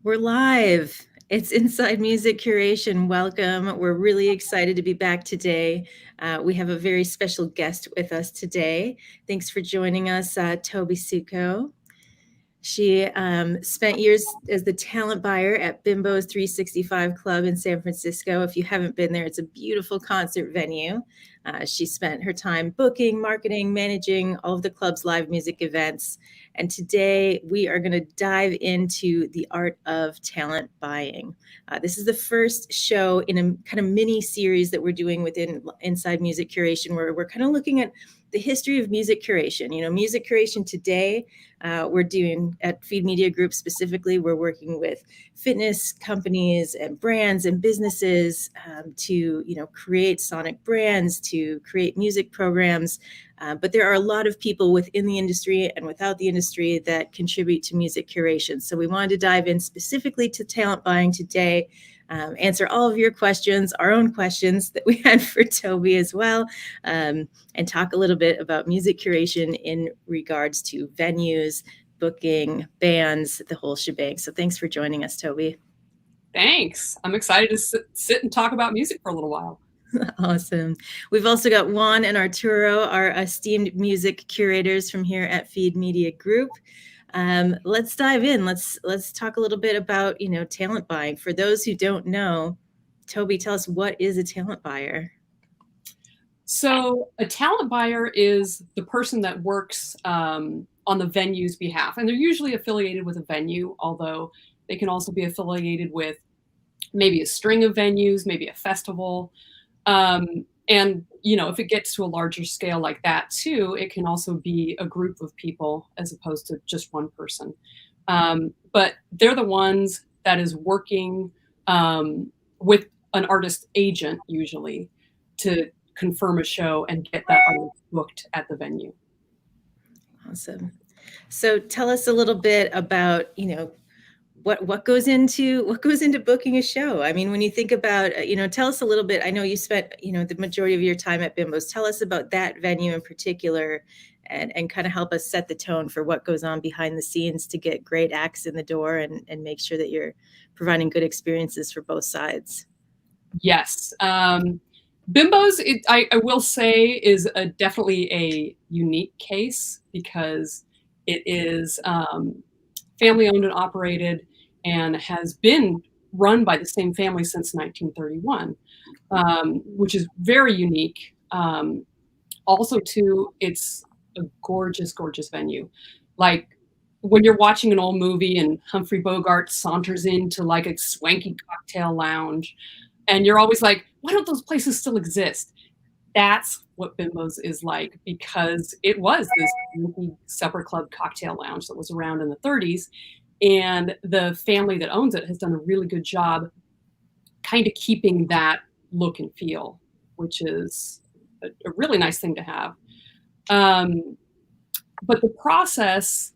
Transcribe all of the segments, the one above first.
We're live. It's Inside Music Curation. Welcome. We're really excited to be back today. We have a very special guest with us today. Thanks for joining us, Toby Suckow. She spent years as the talent buyer at Bimbo's 365 Club in San Francisco. If you haven't been there, it's a beautiful concert venue. She spent her time booking, marketing, managing all of the club's live music events. And today we are going to dive into the art of talent buying. This is the first show in a kind of mini series that we're doing within Inside Music Curation, where we're kind of looking at the history of music curation. You know, music curation today, we're doing at Feed Media Group specifically, we're working with fitness companies and brands and businesses to, create sonic brands, to create music programs. But there are a lot of people within the industry and without the industry that contribute to music curation. So we wanted to dive in specifically to talent buying today, answer all of your questions, our own questions that we had for Toby as well, and talk a little bit about music curation in regards to venues, booking, bands, the whole shebang. So thanks for joining us, Toby. Thanks. I'm excited to sit and talk about music for a little while. Awesome. We've also got Juan and Arturo, our esteemed music curators from here at Feed Media Group. Let's dive in. Let's talk a little bit about, talent buying. For those who don't know, Toby, tell us, what is a talent buyer? So a talent buyer is the person that works on the venue's behalf, and they're usually affiliated with a venue, although they can also be affiliated with maybe a string of venues, maybe a festival. And, if it gets to a larger scale like that too, it can also be a group of people as opposed to just one person. But they're the ones that is working with an artist agent usually to confirm a show and get that artist booked at the venue. Awesome. So tell us a little bit about, what goes into booking a show. I mean, when you think about, tell us a little bit. I know you spent, the majority of your time at Bimbo's. Tell us about that venue in particular, and kind of help us set the tone for what goes on behind the scenes to get great acts in the door and make sure that you're providing good experiences for both sides. Yes. Bimbo's, I will say, is definitely a unique case because it is family owned and operated and has been run by the same family since 1931, which is very unique. Also, too, it's a gorgeous, gorgeous venue. Like when you're watching an old movie and Humphrey Bogart saunters into like a swanky cocktail lounge, and you're always like, why don't those places still exist? That's what Bimbo's is like, because it was this supper club cocktail lounge that was around in the 30s. And the family that owns it has done a really good job kind of keeping that look and feel, which is a really nice thing to have. But the process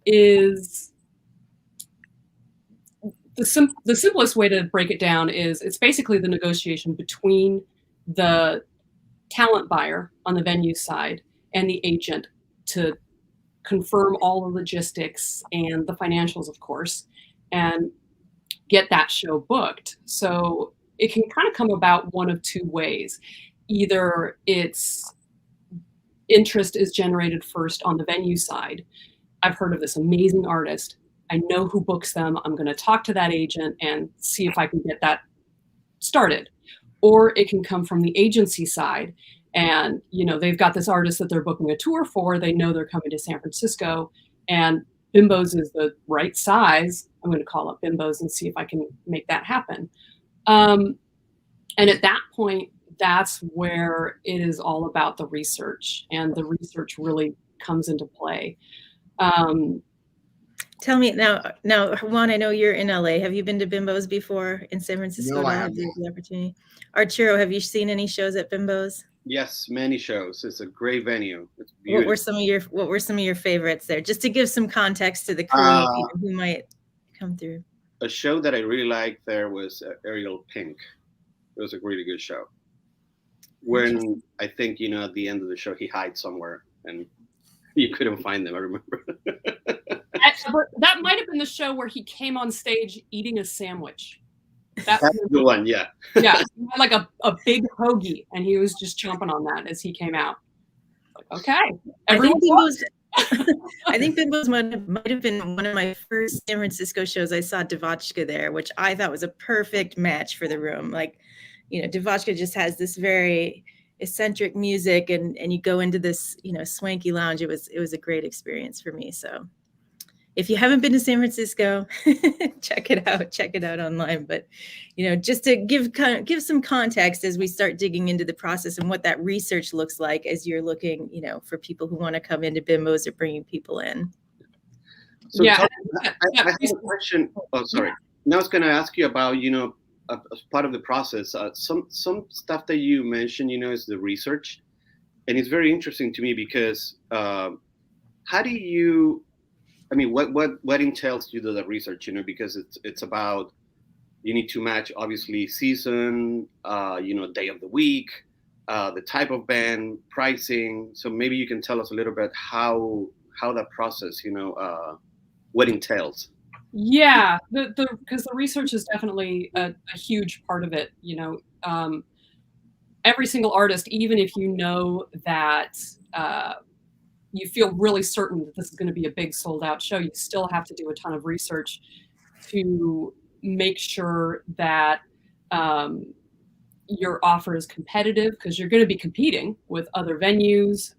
is the simplest way to break it down is it's basically the negotiation between the talent buyer on the venue side and the agent to confirm all the logistics and the financials, of course, and get that show booked. So it can kind of come about one of two ways. Either it's interest is generated first on the venue side. I've heard of this amazing artist. I know who books them. I'm going to talk to that agent and see if I can get that started. Or it can come from the agency side. And, they've got this artist that they're booking a tour for. They know they're coming to San Francisco. And Bimbo's is the right size. I'm going to call up Bimbo's and see if I can make that happen. And at that point, that's where it is all about the research. And the research really comes into play. Tell me now, Juan, I know you're in LA. Have you been to Bimbo's before in San Francisco? No, I haven't. The opportunity. Arturo, have you seen any shows at Bimbo's? Yes, many shows. It's a great venue. It's beautiful. What were some of your favorites there? Just to give some context to the crew who might come through. A show that I really liked there was Ariel Pink. It was a really good show. When I think, at the end of the show, he hides somewhere and you couldn't find them, I remember. That might have been the show where he came on stage eating a sandwich. That's the one, yeah. Yeah, like a big hoagie, and he was just chomping on that as he came out. Like, okay, everyone. I think Bimbo's might have been one of my first San Francisco shows. I saw Devotchka there, which I thought was a perfect match for the room. Like, Devotchka just has this very eccentric music, and you go into this, swanky lounge. It was a great experience for me. So if you haven't been to San Francisco, check it out online. But, just to give some context as we start digging into the process and what that research looks like as you're looking, for people who want to come into Bimbos or bringing people in. So yeah, I have a question. Oh, sorry. Now I was going to ask you about, as part of the process, some stuff that you mentioned, is the research. And it's very interesting to me because how do you, what entails you do the research, because it's about, you need to match obviously season, day of the week, the type of band, pricing. So maybe you can tell us a little bit how that process, what entails. Yeah, because the research is definitely a huge part of it. Every single artist, even if you know that you feel really certain that this is going to be a big sold out show, you still have to do a ton of research to make sure that your offer is competitive, because you're going to be competing with other venues.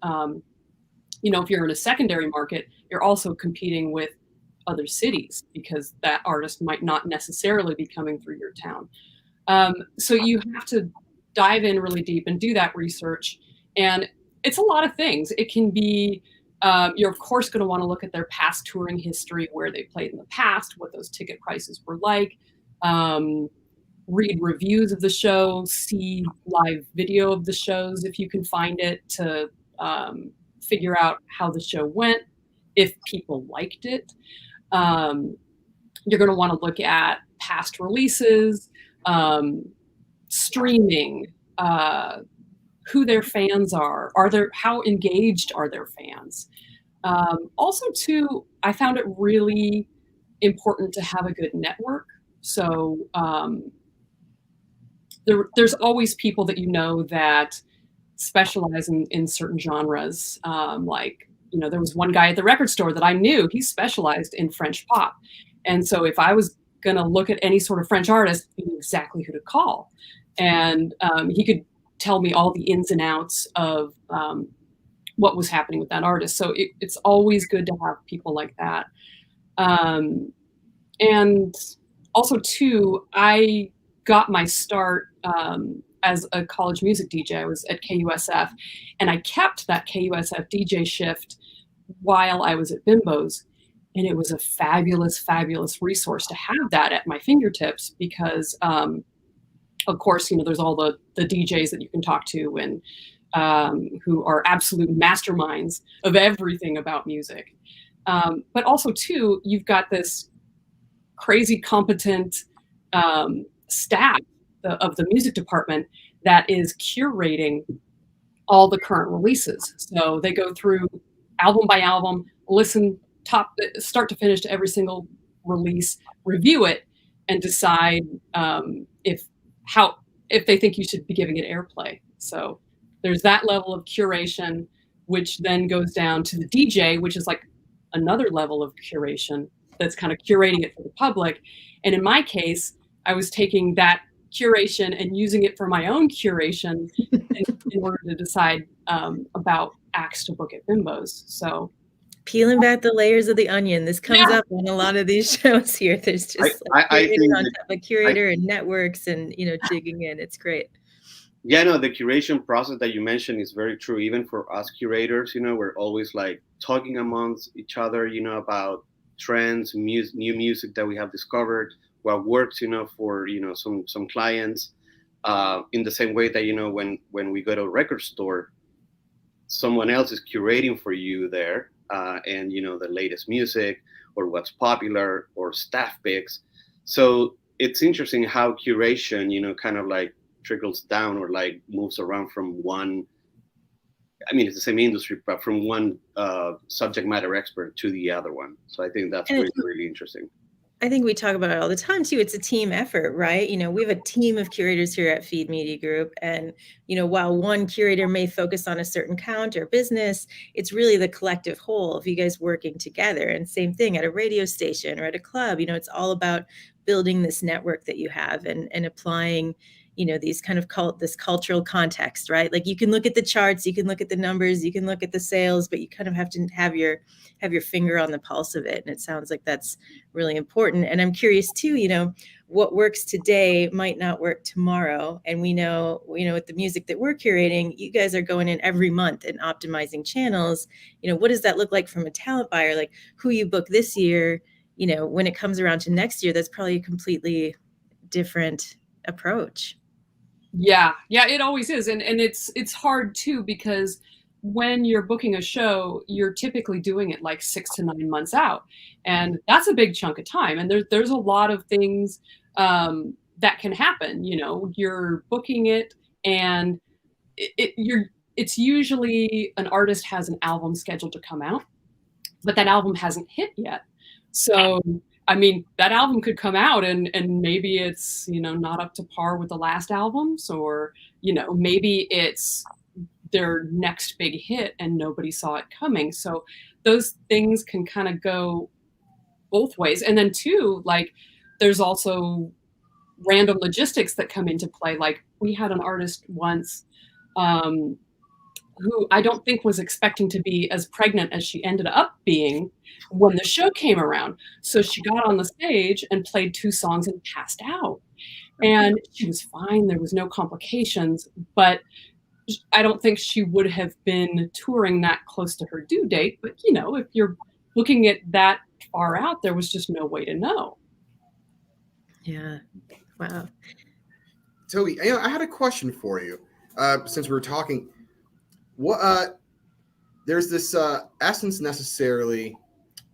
If you're in a secondary market, you're also competing with other cities because that artist might not necessarily be coming through your town. So you have to dive in really deep and do that research. And it's a lot of things. It can be, you're of course going to want to look at their past touring history, where they played in the past, what those ticket prices were like, read reviews of the show, see live video of the shows if you can find it, to figure out how the show went, if people liked it. You're going to want to look at past releases, streaming, who their fans are how engaged are their fans. Also too, I found it really important to have a good network. So there's always people that that specialize in certain genres. There was one guy at the record store that I knew, he specialized in French pop. And so if I was going to look at any sort of French artist, he knew exactly who to call. And he could tell me all the ins and outs of what was happening with that artist. So it's always good to have people like that. And also too, I got my start as a college music DJ. I was at KUSF, and I kept that KUSF DJ shift while I was at Bimbo's. And it was a fabulous, fabulous resource to have that at my fingertips because, of course, there's all the DJs that you can talk to and who are absolute masterminds of everything about music. But also, too, you've got this crazy competent staff of the music department that is curating all the current releases. So they go through album by album, listen start to finish to every single release, review it, and decide if they think you should be giving it airplay. So there's that level of curation, which then goes down to the DJ, which is like another level of curation that's kind of curating it for the public. And in my case, I was taking that curation and using it for my own curation in order to decide about acts to book at Bimbo's. So peeling back the layers of the onion. This comes up on a lot of these shows here. There's just I think on top of curator and networks and digging in. It's great. Yeah, no, the curation process that you mentioned is very true. Even for us curators, we're always like talking amongst each other, about trends, new music that we have discovered, what works, for some clients. In the same way that when we go to a record store, someone else is curating for you there. And the latest music or what's popular or staff picks. So it's interesting how curation, kind of like trickles down or like moves around from one I mean, it's the same industry, but from one subject matter expert to the other one. So I think that's really, really interesting. I think we talk about it all the time too. It's a team effort, right? We have a team of curators here at Feed Media Group. And, while one curator may focus on a certain count or business, it's really the collective whole of you guys working together. And same thing at a radio station or at a club, it's all about building this network that you have and applying, these kind of this cultural context, right? Like you can look at the charts, you can look at the numbers, you can look at the sales, but you kind of have to have your finger on the pulse of it. And it sounds like that's really important. And I'm curious too, what works today might not work tomorrow. And we know, with the music that we're curating, you guys are going in every month and optimizing channels. What does that look like from a talent buyer? Like who you book this year, when it comes around to next year, that's probably a completely different approach. Yeah, it always is. And it's hard too, because when you're booking a show, you're typically doing it like 6 to 9 months out. And that's a big chunk of time. And there's a lot of things that can happen. You're booking it and it's usually an artist has an album scheduled to come out, but that album hasn't hit yet. So I mean, that album could come out and maybe it's, not up to par with the last albums, or, maybe it's their next big hit and nobody saw it coming. So those things can kind of go both ways. And then too, like there's also random logistics that come into play. Like we had an artist once who I don't think was expecting to be as pregnant as she ended up being when the show came around. So she got on the stage and played 2 songs and passed out. And she was fine. There was no complications, but I don't think she would have been touring that close to her due date. But, if you're looking at that far out, there was just no way to know. Yeah. Wow. Toby, I had a question for you since we were talking. There's this essence necessarily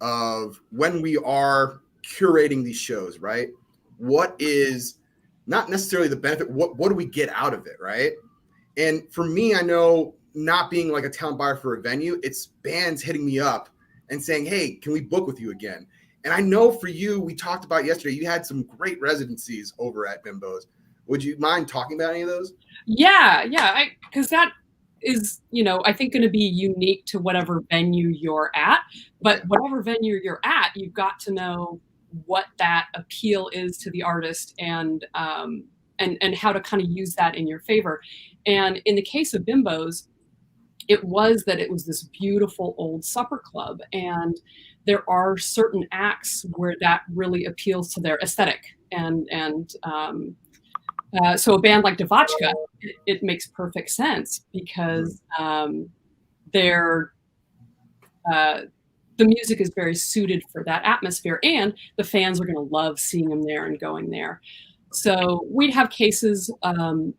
of when we are curating these shows, right? What is not necessarily the benefit? What do we get out of it, right? And for me, I know not being like a talent buyer for a venue, it's bands hitting me up and saying, "Hey, can we book with you again?" And I know for you, we talked about yesterday, you had some great residencies over at Bimbo's. Would you mind talking about any of those? Yeah, because that is, I think going to be unique to whatever venue you're at. But whatever venue you're at, you've got to know what that appeal is to the artist and how to kind of use that in your favor. And in the case of Bimbo's, it was this beautiful old supper club, and there are certain acts where that really appeals to their aesthetic so a band like Devotchka, it makes perfect sense because the music is very suited for that atmosphere, and the fans are going to love seeing them there and going there. So we'd have cases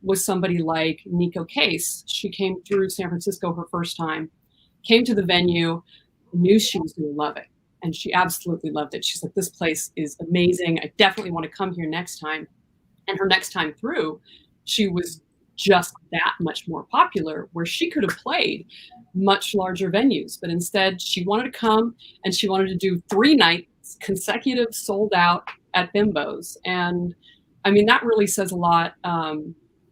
with somebody like Nico Case. She came through San Francisco her first time, came to the venue, knew she was going to love it, and she absolutely loved it. She's like, "This place is amazing. I definitely want to come here next time." And her next time through, she was just that much more popular, where she could have played much larger venues. But instead, she wanted to come and she wanted to do 3 nights consecutive sold out at Bimbo's. And I mean, that really says a lot.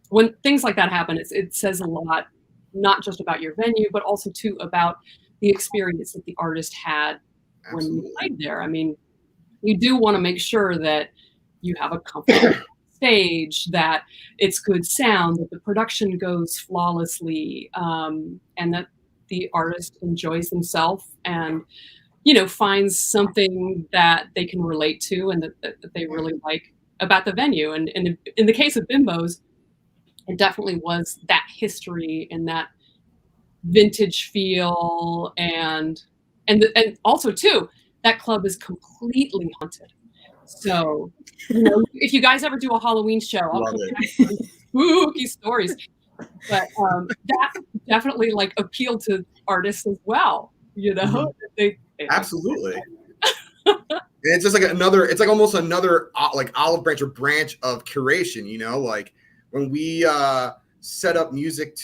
When things like that happen, it says a lot, not just about your venue, but also too about the experience that the artist had when you played there. I mean, you do want to make sure that you have a comfortable stage, that it's good sound, that the production goes flawlessly, and that the artist enjoys themselves and finds something that they can relate to and that they really like about the venue. And in the case of Bimbo's, it definitely was that history and that vintage feel, and also too, that club is completely haunted. So, if you guys ever do a Halloween show, I'll come back with spooky stories. But that definitely appealed to artists as well. They absolutely. It's just it's almost another olive branch or branch of curation. Like when we set up music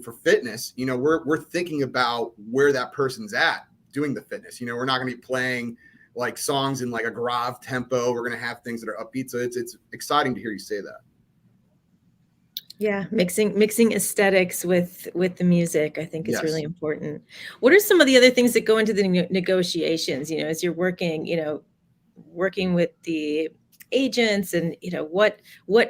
for fitness, you know, we're thinking about where that person's at doing the fitness. You know, we're not going to be playing like songs in like a grave tempo. We're going to have things that are upbeat. So it's exciting to hear you say that. Yeah, mixing aesthetics with the music, I think, is Yes. really important. What are some of the other things that go into the negotiations, you know, as you're working, you know, working with the agents, and, you know,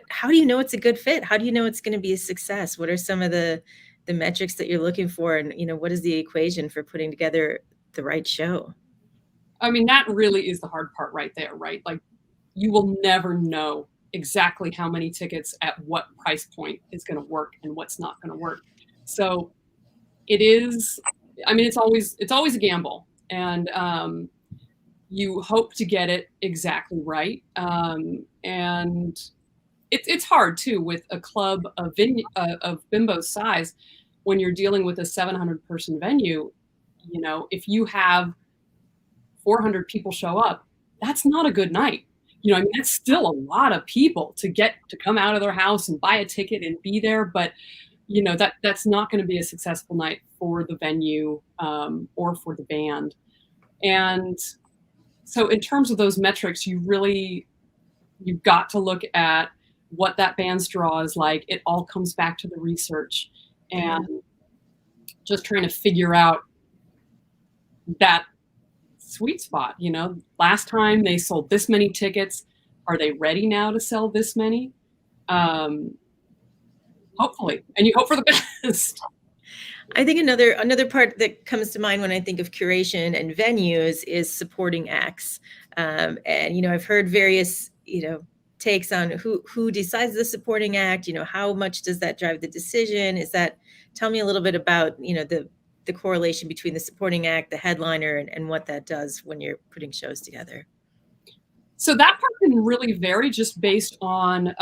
how do you know it's a good fit? How do you know it's going to be a success? What are some of the metrics that you're looking for? And, you know, what is the equation for putting together the right show? I mean, that really is the hard part right there, right? Like, you will never know exactly how many tickets at what price point is going to work and what's not going to work. So it is, I mean, it's always a gamble, and you hope to get it exactly right. And it's hard too with a club of Bimbo's size. When you're dealing with a 700 person venue, you know, if you have 400 people show up, that's not a good night. You know, I mean, that's still a lot of people to get to come out of their house and buy a ticket and be there. But, you know, that's not going to be a successful night for the venue or for the band. And so in terms of those metrics, you've got to look at what that band's draw is like. It all comes back to the research and just trying to figure out that sweet spot. You know, last time they sold this many tickets. Are they ready now to sell this many? Hopefully, and you hope for the best. I think another part that comes to mind when I think of curation and venues is supporting acts. And, you know, I've heard various, you know, takes on who decides the supporting act. You know, how much does that drive the decision? Tell me a little bit about, you know, the correlation between the supporting act, the headliner, and what that does when you're putting shows together. So that part can really vary just based on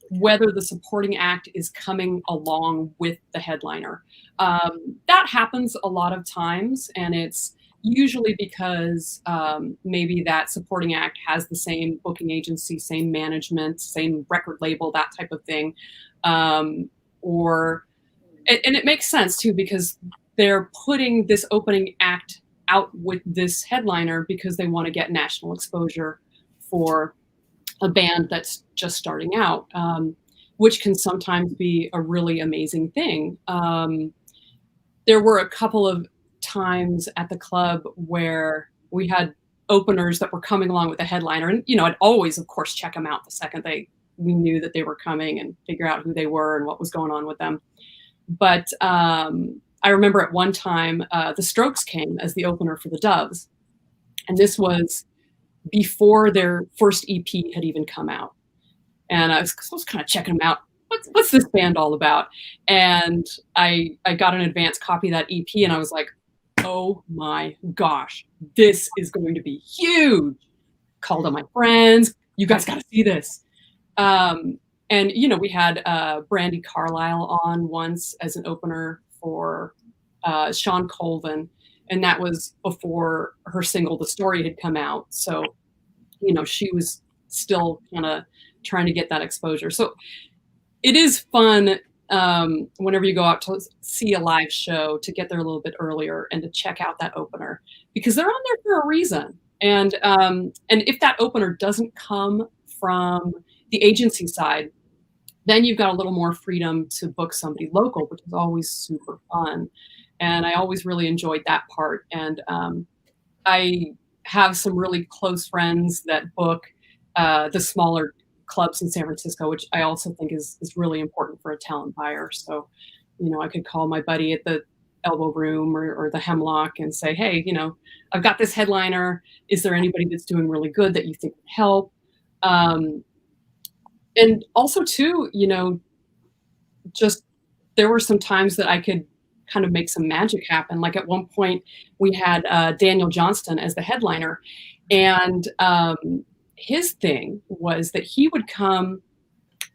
whether the supporting act is coming along with the headliner. That happens a lot of times, and it's usually because maybe that supporting act has the same booking agency, same management, same record label, that type of thing. And it makes sense too, because they're putting this opening act out with this headliner because they want to get national exposure for a band that's just starting out, which can sometimes be a really amazing thing. There were a couple of times at the club where we had openers that were coming along with the headliner, and, you know, I'd always, of course, check them out the second we knew that they were coming and figure out who they were and what was going on with them. But I remember at one time, the Strokes came as the opener for the Doves. And this was before their first EP had even come out. And I was kind of checking them out. What's this band all about? And I got an advance copy of that EP, and I was like, oh my gosh, this is going to be huge. Called on my friends. You guys got to see this. And, you know, we had Brandi Carlile on once as an opener for Sean Colvin, and that was before her single The Story had come out. So, you know, she was still kind of trying to get that exposure. So it is fun whenever you go out to see a live show to get there a little bit earlier and to check out that opener, because they're on there for a reason. And if that opener doesn't come from the agency side, then you've got a little more freedom to book somebody local, which is always super fun. And I always really enjoyed that part. And I have some really close friends that book the smaller clubs in San Francisco, which I also think is really important for a talent buyer. So, you know, I could call my buddy at the Elbow Room or the Hemlock and say, hey, you know, I've got this headliner. Is there anybody that's doing really good that you think would help? And also too, you know, just there were some times that I could kind of make some magic happen. Like at one point we had Daniel Johnston as the headliner, and his thing was that he would come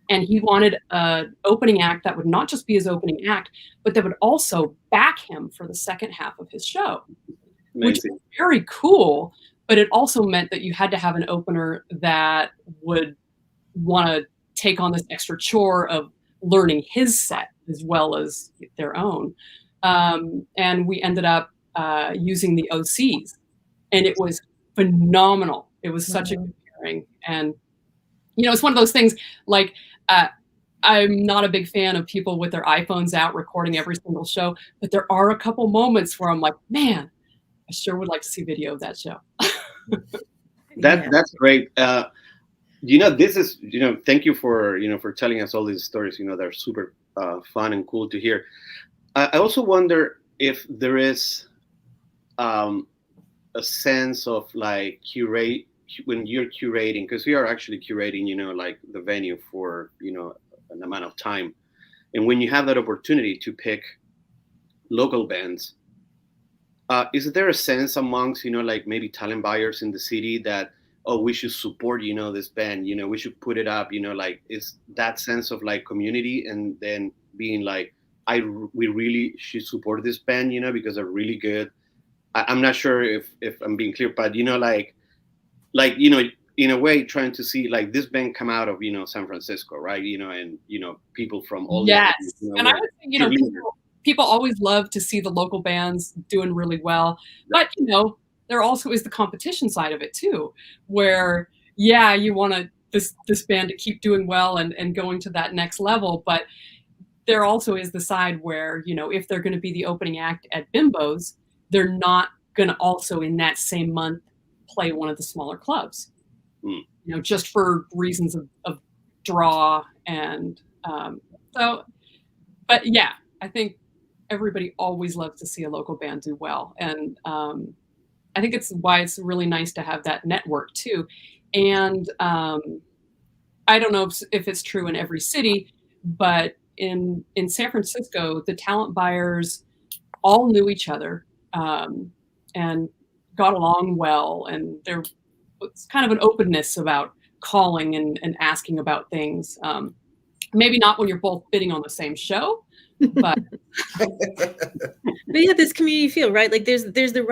and he wanted an opening act that would not just be his opening act, but that would also back him for the second half of his show. Amazing. Which is very cool. But it also meant that you had to have an opener that would want to take on this extra chore of learning his set as well as their own. And we ended up using the OCs, and it was phenomenal. It was such a good pairing. And, it's one of those things like, I'm not a big fan of people with their iPhones out recording every single show, but there are a couple moments where I'm like, man, I sure would like to see video of that show. That's great. This is, thank you for, for telling us all these stories. They're super fun and cool to hear. I also wonder if there is a sense of like when you're curating, because we are actually curating, like the venue for, an amount of time. And when you have that opportunity to pick local bands, is there a sense amongst, like maybe talent buyers in the city that, oh, we should support, this band, we should put it up, like is that sense of like community, and then being like, we really should support this band, because they're really good. I'm not sure if I'm being clear, but, in a way trying to see like this band come out of, San Francisco, right? And, people from all yes. the, and I would say, people always love to see the local bands doing really well, but, there also is the competition side of it too, where, you want this band to keep doing well and going to that next level. But there also is the side where, if they're going to be the opening act at Bimbo's, they're not going to also in that same month play one of the smaller clubs, just for reasons of draw. And but yeah, I think everybody always loves to see a local band do well. And I think it's why it's really nice to have that network too. And I don't know if it's true in every city, but in San Francisco, the talent buyers all knew each other and got along well. And there was kind of an openness about calling and asking about things. Maybe not when you're both bidding on the same show, but yeah, this community feel, right? Like there's the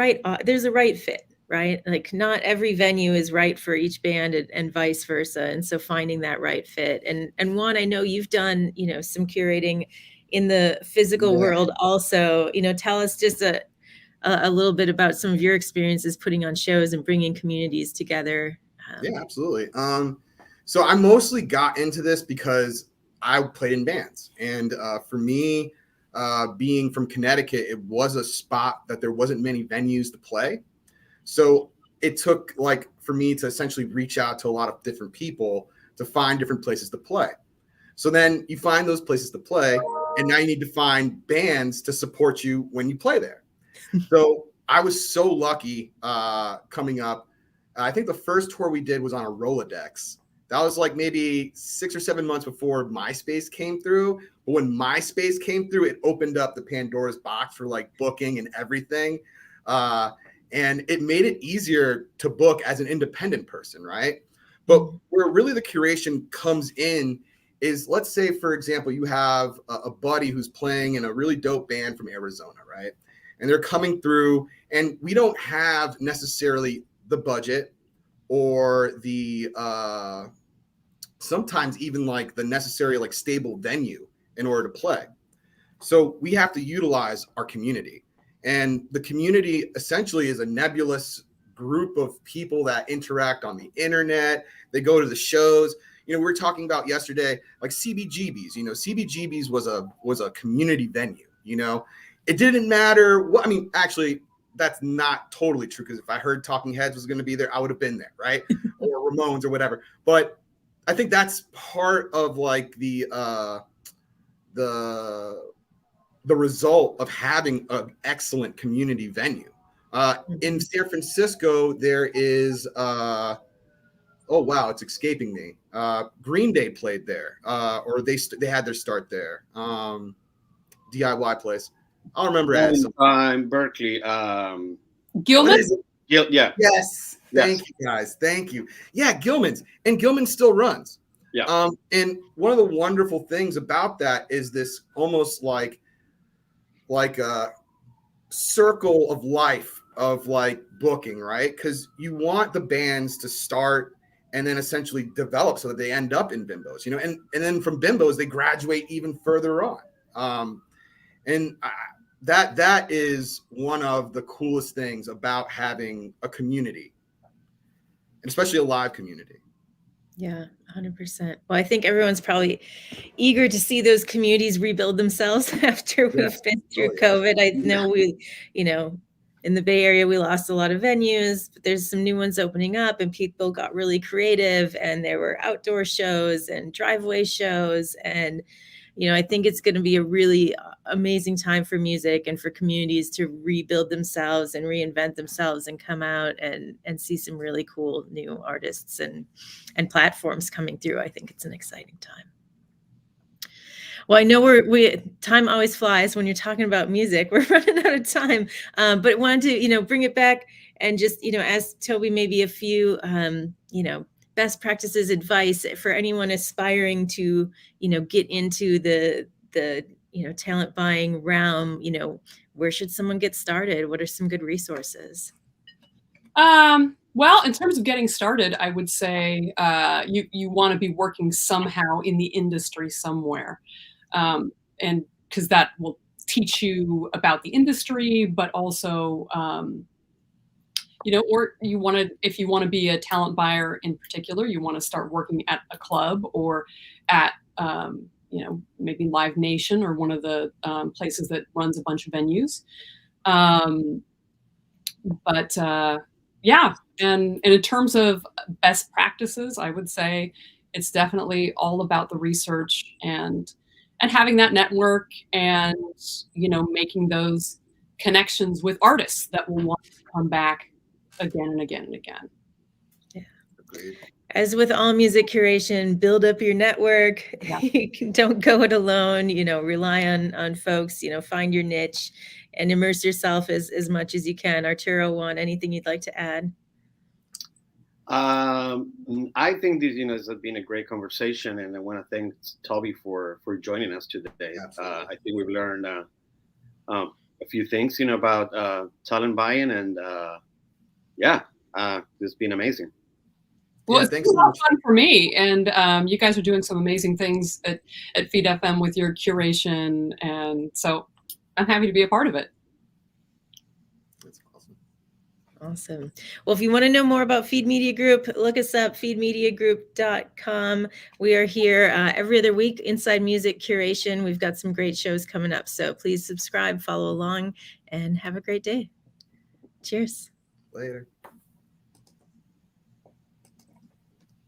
right fit, right? Like not every venue is right for each band and vice versa. And so finding that right fit. And Juan, I know you've done, some curating in the physical world also. Tell us just a little bit about some of your experiences putting on shows and bringing communities together. Yeah, absolutely. So I mostly got into this because I played in bands, and for me, being from Connecticut, it was a spot that there wasn't many venues to play. So it took for me to essentially reach out to a lot of different people to find different places to play. So then you find those places to play, and now you need to find bands to support you when you play there. So I was so lucky coming up. I think the first tour we did was on a Rolodex. That was like maybe 6 or 7 months before MySpace came through. But when MySpace came through, it opened up the Pandora's box for like booking and everything. And it made it easier to book as an independent person, right? But where really the curation comes in is, let's say, for example, you have a buddy who's playing in a really dope band from Arizona, right? And they're coming through, and we don't have necessarily the budget or the sometimes even like the necessary like stable venue in order to play. So we have to utilize our community, and the community essentially is a nebulous group of people that interact on the internet. They go to the shows. We were talking about yesterday, like CBGB's. CBGB's was a community venue. It didn't matter what. I mean, actually, that's not totally true, because if I heard Talking Heads was going to be there, I would have been there, right? Or Ramones or whatever. But I think that's part of like the result of having an excellent community venue. In San Francisco, there is oh wow, it's escaping me. Green Day played there, or they had their start there. DIY place. I'll remember it. Berkeley. Gilman's? Yeah. Yes. Thank you, guys. Thank you. Yeah, Gilman's. And Gilman still runs. Yeah. And one of the wonderful things about that is this almost like a circle of life of like booking, right? Because you want the bands to start and then essentially develop so that they end up in Bimbos, and then from Bimbos, they graduate even further on. That is one of the coolest things about having a community, and especially a live community. Yeah, 100%. Well, I think everyone's probably eager to see those communities rebuild themselves after we've been through COVID. I know in the Bay Area, we lost a lot of venues, but there's some new ones opening up, and people got really creative, and there were outdoor shows and driveway shows. And, I think it's going to be a really amazing time for music and for communities to rebuild themselves and reinvent themselves and come out and see some really cool new artists and platforms coming through. I think it's an exciting time. Well, I know time always flies when you're talking about music. We're running out of time, but wanted to, bring it back and just, ask Toby maybe a few, best practices, advice for anyone aspiring to, get into the talent buying realm. Where should someone get started? What are some good resources? Well, in terms of getting started, I would say you want to be working somehow in the industry somewhere. And because that will teach you about the industry, but also, or if you want to be a talent buyer in particular, you want to start working at a club or at, maybe Live Nation or one of the places that runs a bunch of venues. Yeah, and in terms of best practices, I would say it's definitely all about the research and having that network and, making those connections with artists that will want to come back again and again and again. Yeah. As with all music curation, build up your network. Yeah. Don't go it alone, rely on folks, find your niche and immerse yourself as much as you can. Arturo, anything you'd like to add? I think this, has been a great conversation, and I want to thank Toby for joining us today. I think we've learned a few things, about talent buying, and it's been amazing. Well, it's been a lot of fun for me, and you guys are doing some amazing things at Feed FM with your curation, and so I'm happy to be a part of it. Awesome. Well, if you want to know more about Feed Media Group, look us up, feedmediagroup.com. We are here every other week, Inside Music Curation. We've got some great shows coming up. So please subscribe, follow along, and have a great day. Cheers. Later.